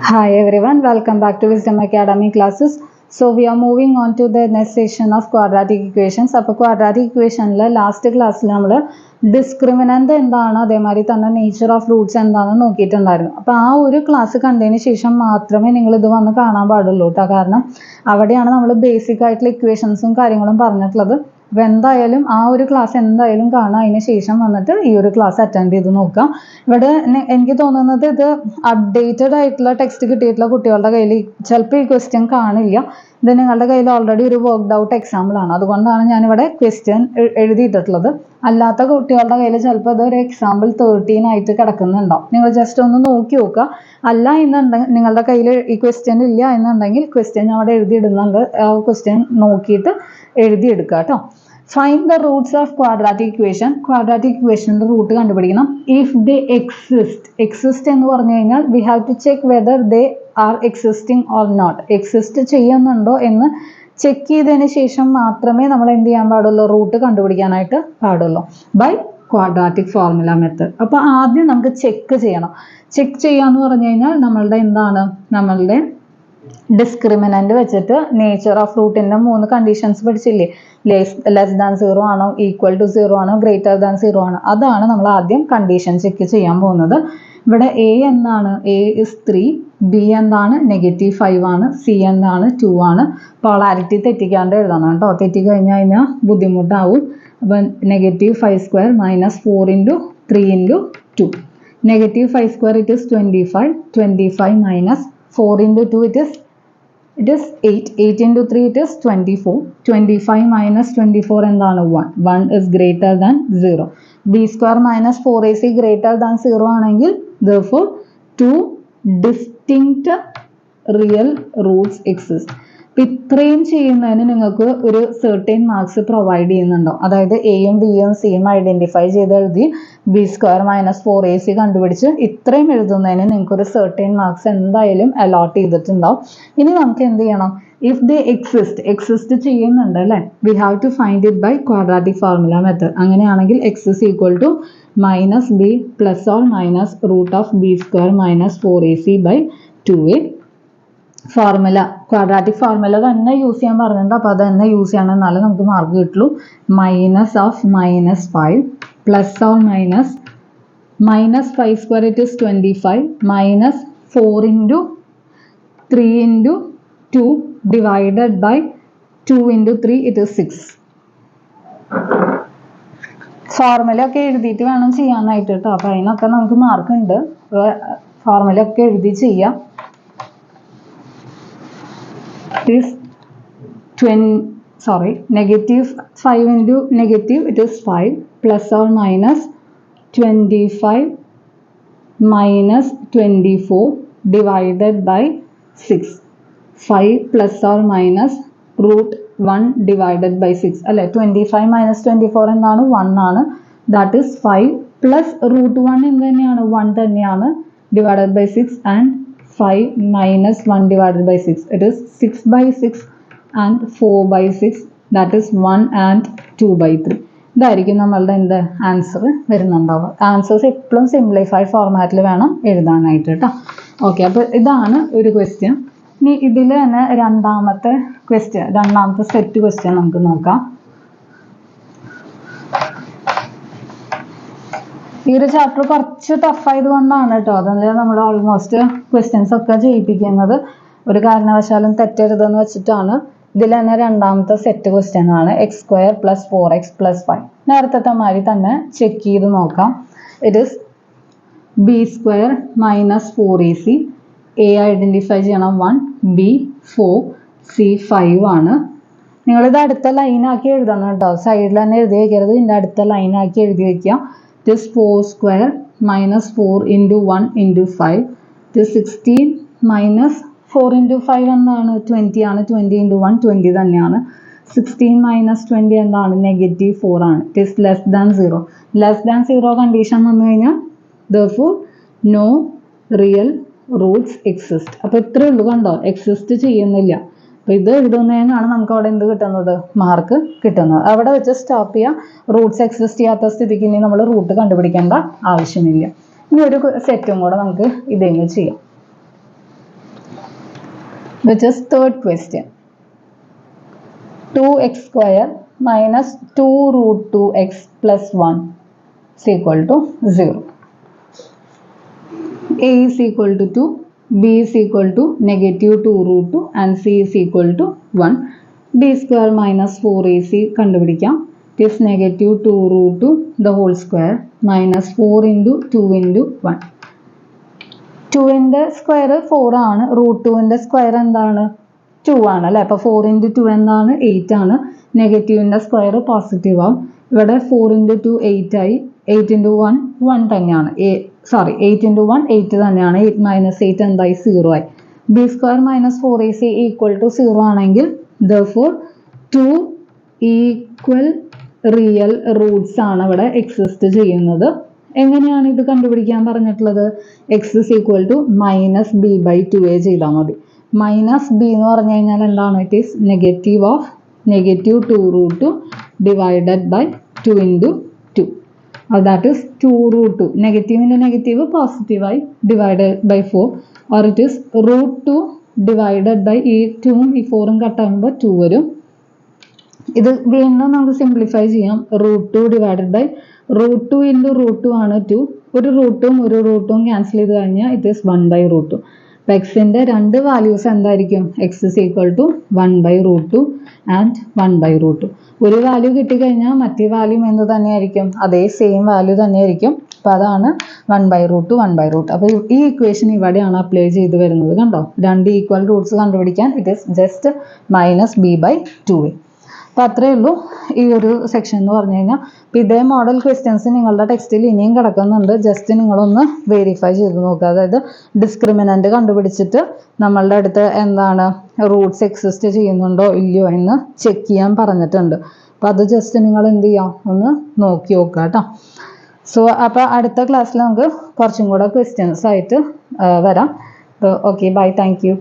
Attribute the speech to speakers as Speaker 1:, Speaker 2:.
Speaker 1: Hi everyone, welcome back to Wisdom Academy classes. So we are moving on to the next session of quadratic equations. അപ്പോൾ quadratic equationലെ last ക്ലാസ്സിൽ നമ്മൾ discriminant എന്താണ്, അതേമാതിരി തന്നെ nature of Roots എന്താണെന്ന് നോക്കിയിട്ടുണ്ടായിരുന്നു. അപ്പോൾ ആ ഒരു ക്ലാസ് കണ്ടതിന് ശേഷം മാത്രമേ നിങ്ങൾ ഇത് വന്ന് കാണാൻ പാടുള്ളൂ കേട്ടോ. കാരണം അവിടെയാണ് നമ്മൾ ബേസിക് ആയിട്ടുള്ള ഇക്വേഷൻസും കാര്യങ്ങളും പറഞ്ഞിട്ടുള്ളത്. അപ്പോൾ എന്തായാലും ആ ഒരു ക്ലാസ് എന്തായാലും കാണാം. അതിന് ശേഷം വന്നിട്ട് ഈ ഒരു ക്ലാസ് അറ്റൻഡ് ചെയ്ത് നോക്കാം. ഇവിടെ എനിക്ക് തോന്നുന്നത് ഇത് അപ്ഡേറ്റഡ് ആയിട്ടുള്ള ടെക്സ്റ്റ് കിട്ടിയിട്ടുള്ള കുട്ടികളുടെ കയ്യിൽ ചിലപ്പോൾ ഈ ക്വസ്റ്റ്യൻ കാണില്ല. ഇത് നിങ്ങളുടെ കയ്യിൽ ഓൾറെഡി ഒരു വർക്ക്ഡ് ഔട്ട് എക്സാമ്പിൾ ആണ്, അതുകൊണ്ടാണ് ഞാനിവിടെ ക്വസ്റ്റ്യൻ എഴുതിയിട്ടുള്ളത്. അല്ലാത്ത കുട്ടികളുടെ കയ്യിൽ ചിലപ്പോൾ ഇത് ഒരു എക്സാമ്പിൾ 13 ആയിട്ട് കിടക്കുന്നുണ്ടാവും. നിങ്ങൾ ജസ്റ്റ് ഒന്ന് നോക്കി നോക്കുക. അല്ല എന്നുണ്ടെങ്കിൽ നിങ്ങളുടെ കയ്യിൽ ഈ ക്വസ്റ്റ്യൻ ഇല്ല എന്നുണ്ടെങ്കിൽ ക്വസ്റ്റ്യൻ അവിടെ എഴുതിയിടുന്നുണ്ട്, ആ ക്വസ്റ്റ്യൻ നോക്കിയിട്ട് എഴുതിയെടുക്കുക കേട്ടോ. Find the roots of quadratic equation. Quadratic equationന്റെ റൂട്ട് കണ്ടുപിടിക്കണം. If they exist എന്ന് പറഞ്ഞു കഴിഞ്ഞാൽ we have to check whether they are existing or not. Exist ചെയ്യുന്നുണ്ടോ എന്ന് ചെക്ക് ചെയ്തതിന് ശേഷം മാത്രമേ നമ്മൾ എന്ത് ചെയ്യാൻ പാടുള്ളൂ, റൂട്ട് കണ്ടുപിടിക്കാനായിട്ട് പാടുള്ളൂ ബൈ ക്വാഡ്രാറ്റിക് ഫോർമുല മെത്തേഡ്. അപ്പോൾ ആദ്യം നമുക്ക് ചെക്ക് ചെയ്യണം. ചെക്ക് ചെയ്യാന്ന് പറഞ്ഞു കഴിഞ്ഞാൽ നമ്മളുടെ ഡിസ്ക്രിമിനൻ്റ് വെച്ചിട്ട് നേച്ചർ ഓഫ് റൂട്ടിൻ്റെ 3 കണ്ടീഷൻസ് പഠിച്ചില്ലേ? ലെസ് ദാൻ 0 ആണോ, ഈക്വൽ ടു 0 ആണോ, ഗ്രേറ്റർ ദാൻ 0 ആണോ, അതാണ് നമ്മൾ ആദ്യം കണ്ടീഷൻ ചെക്ക് ചെയ്യാൻ പോകുന്നത്. ഇവിടെ എ എന്താണ്? എ ഇസ് 3, ബി എന്താണ്? -5 ആണ്, സി എന്താണ്? 2 ആണ്. പോളാരിറ്റി തെറ്റിക്കാണ്ട് എഴുതണം കേട്ടോ, തെറ്റിക്കഴിഞ്ഞാൽ ബുദ്ധിമുട്ടാവും. അപ്പം -5² -4 × 3 × 2. -5² it is 25, 25 -4 × 2 it is 8, 8 × 3 it is 24, 25 - 24 എന്താണ്? 1, 1 is greater than 0. b² - 4ac greater than 0 ആണെങ്കിൽ therefore 2 distinct real roots exist. അപ്പം ഇത്രയും ചെയ്യുന്നതിന് നിങ്ങൾക്ക് ഒരു സെർട്ടൈൻ മാർക്സ് പ്രൊവൈഡ് ചെയ്യുന്നുണ്ടോ? അതായത് എയും ബിയും സിയും ഐഡൻറ്റിഫൈ ചെയ്ത് എഴുതി b² - 4ac കണ്ടുപിടിച്ച് ഇത്രയും എഴുതുന്നതിന് നിങ്ങൾക്കൊരു സെർട്ടൈൻ മാർക്സ് എന്തായാലും അലോട്ട് ചെയ്തിട്ടുണ്ടാവും. ഇനി നമുക്ക് എന്ത് ചെയ്യണം? ഇഫ് ദേ എക്സിസ്റ്റ് ചെയ്യുന്നുണ്ട് അല്ലേ, we have to find it by quadratic formula method. അങ്ങനെയാണെങ്കിൽ x is equal to -b plus or minus root of b² - 4ac by 2a. Formula quadratic formula തന്നെ യൂസ് ചെയ്യാൻ പറഞ്ഞിട്ടുണ്ട്. അപ്പോൾ അത് തന്നെ യൂസ് ചെയ്യണം, എന്നാലും നമുക്ക് മാർക്ക് കിട്ടുള്ളൂ. -5 plus or minus -5² it is 25 -4 × 3 × 2 divided by 2 × 3 it is 6. Formula ഒക്കെ എഴുതിയിട്ട് വേണം ചെയ്യാനായിട്ട് കേട്ടോ. അപ്പോൾ അതിനൊക്കെ നമുക്ക് മാർക്ക് ഉണ്ട്. ഫോർമുല ഒക്കെ എഴുതി ചെയ്യാം. is -5 into negative it is 5 plus or minus 25 minus 24 divided by 6. 5 plus or minus root 1 divided by 6 അല്ലേ? 25 minus 24 എന്താണ്? 1 ആണ്. that is 5 plus root 1 എന്ത് തന്നെയാണ്? 1 തന്നെയാണ്, divided by 6 and 5 minus 1 divided by 6 it is 6/6 and 4/6, that is 1 and 2/3. ഇതായിരിക്കും നമ്മളുടെ എന്ത് answer വരുന്നുണ്ടാവുക. Answers എപ്പോഴും സിംപ്ലിഫൈഡ് ഫോർമാറ്റിൽ വേണം എഴുതാനായിട്ട് കേട്ടോ. ഓക്കെ, അപ്പോൾ ഇതാണ് ഒരു ക്വസ്റ്റ്യൻ. ഇനി ഇതിൽ തന്നെ രണ്ടാമത്തെ സെറ്റ് ക്വസ്റ്റ്യൻ നമുക്ക് നോക്കാം. ഈ ഒരു ചാപ്റ്റർ കുറച്ച് ടഫ് ആയതുകൊണ്ടാണ് കേട്ടോ, അതല്ലേ നമ്മൾ ഓൾമോസ്റ്റ് ക്വസ്റ്റ്യൻസ് ഒക്കെ ചെയ്യിപ്പിക്കുന്നത്. ഒരു കാരണവശാലും തെറ്റരുതെന്ന് വെച്ചിട്ടാണ്. ഇതിൽ തന്നെ രണ്ടാമത്തെ സെറ്റ് ക്വസ്റ്റ്യൻ ആണ് x² + 4x + 5. നേരത്തെ മാതിരി തന്നെ ചെക്ക് ചെയ്ത് നോക്കാം. It is b² - 4ac. a identify ചെയ്യണം 1, b 4, c 5 ആണ്. നിങ്ങളിത് അടുത്ത ലൈനാക്കി എഴുതണം കേട്ടോ, സൈഡിൽ തന്നെ എഴുതി വയ്ക്കരുത്, ഇതിൻ്റെ അടുത്ത ലൈനാക്കി എഴുതി വയ്ക്കുക. This 4² - 4 × 1 × 5. This 16 minus 4 × 5 എന്താണ്? 20 ആണ്. 20 × 1 20 തന്നെയാണ്. 16 - 20 എന്താണ്? -4 ആണ്. It is less than 0. Less than 0 condition വന്നു കഴിഞ്ഞാൽ therefore no real roots exist. അപ്പോൾ ഇത്രയേ ഉള്ളൂ, കണ്ടോ? എക്സിസ്റ്റ് ചെയ്യുന്നില്ല. അപ്പോൾ ഇത് എഴുതുന്നതിനാണ് നമുക്ക് അവിടെ എന്ത് കിട്ടുന്നത്? മാർക്ക് കിട്ടുന്നത്. അവിടെ വെച്ച് സ്റ്റോപ്പ് ചെയ്യുക. റൂട്ട്സ് എക്സിസ്റ്റ് ചെയ്യാത്ത സ്ഥിതിക്ക് ഇനി നമ്മൾ റൂട്ട് കണ്ടുപിടിക്കേണ്ട ആവശ്യമില്ല. ഇനി ഒരു സെറ്റും കൂടെ നമുക്ക് ഇതേന്ന് ചെയ്യാം. which is third question. 2x square minus 2 root 2x plus 1 is equal to 0. A is equal to 2, B is equal to negative 2 root 2 and C is equal to 1. B square minus 4AC കണ്ടുപിടിക്കാം. It is negative 2 root 2 the whole square minus 4 into 2 into 1. 2ന്റെ square 4 ആണ്. Root 2ന്റെ square എന്താണ്? 2 ആണ് അല്ലേ? അപ്പോൾ 4 into 2 എന്താണ്? 8 ആണ്. നെഗറ്റീവിൻ്റെ square positive ആവും. ഇവിടെ 4 into 2 8 ആയി. 8 into 1 1 തന്നെയാണ്. 8 into 1 8 തന്നെയാണ്. 8 minus 8 എന്തായി? 0 ആയി. B square minus 4AC equal to 0 ആണെങ്കിൽ therefore 2 equal റിയൽ റൂട്ട്സ് ആണ് ഇവിടെ എക്സിസ്റ്റ് ചെയ്യുന്നത്. എങ്ങനെയാണ് ഇത് കണ്ടുപിടിക്കാൻ പറഞ്ഞിട്ടുള്ളത്? X is equal to minus b by 2a ചെയ്താൽ മതി. മൈനസ് ബി എന്ന് പറഞ്ഞു കഴിഞ്ഞാൽ എന്താണ്? It is negative of negative 2 root 2 divided by 2 into 2. That is 2 root 2. നെഗറ്റീവിൻ്റെ നെഗറ്റീവ് പോസിറ്റീവായി divided by 4 or it is root 2 divided by ഈ 2ഉം ഈ 4ഉം കട്ടാകുമ്പോൾ 2 വരും. ഇത് വീണ്ടും നമുക്ക് സിംപ്ലിഫൈ ചെയ്യാം. Root 2 divided by root 2 into root 2 ആണ് 2. ഒരു റൂട്ടും ഒരു റൂട്ടും ക്യാൻസൽ ചെയ്ത് കഴിഞ്ഞാൽ ഇറ്റ് ഈസ് 1 ബൈ റൂട്ട് 2. അപ്പോൾ എക്സിൻ്റെ രണ്ട് വാല്യൂസ് എന്തായിരിക്കും? X is equal to 1 by root 2 and 1 by root 2. ഒരു വാല്യൂ കിട്ടിക്കഴിഞ്ഞാൽ മറ്റേ വാല്യൂ എന്ത് തന്നെയായിരിക്കും? അതേ സെയിം വാല്യൂ തന്നെയായിരിക്കും. അപ്പോൾ അതാണ് 1 ബൈ റൂട്ട് 2 1 ബൈ റൂട്ട്. അപ്പോൾ ഈ ഇക്വേഷൻ ഇവിടെയാണ് അപ്ലൈ ചെയ്ത് വരുന്നത്. കണ്ടോ? രണ്ട് ഈക്വൽ റൂട്ട്സ് കണ്ടുപിടിക്കാൻ it is just minus b by 2a. അപ്പോൾ അത്രയേ ഉള്ളൂ ഈ ഒരു സെക്ഷൻ എന്ന് പറഞ്ഞു കഴിഞ്ഞാൽ. അപ്പോൾ ഇതേ മോഡൽ ക്വസ്റ്റ്യൻസ് നിങ്ങളുടെ ടെക്സ്റ്റിൽ ഇനിയും കിടക്കുന്നുണ്ട്. ജസ്റ്റ് നിങ്ങളൊന്ന് വെരിഫൈ ചെയ്ത് നോക്കുക. അതായത് ഡിസ്ക്രിമിനൻ്റ് കണ്ടുപിടിച്ചിട്ട് നമ്മളുടെ അടുത്ത് എന്താണ് റൂട്ട്സ് എക്സിസ്റ്റ് ചെയ്യുന്നുണ്ടോ ഇല്ലയോ എന്ന് ചെക്ക് ചെയ്യാൻ പറഞ്ഞിട്ടുണ്ട്. അപ്പോൾ അത് ജസ്റ്റ് നിങ്ങൾ എന്ത് ചെയ്യാം, ഒന്ന് നോക്കി നോക്കുക കേട്ടോ. സോ അപ്പോൾ അടുത്ത ക്ലാസ്സിൽ നമുക്ക് കുറച്ചും കൂടെ ക്വസ്റ്റ്യൻസ് ആയിട്ട് വരാം. അപ്പോൾ ഓക്കെ, ബൈ, താങ്ക് യു.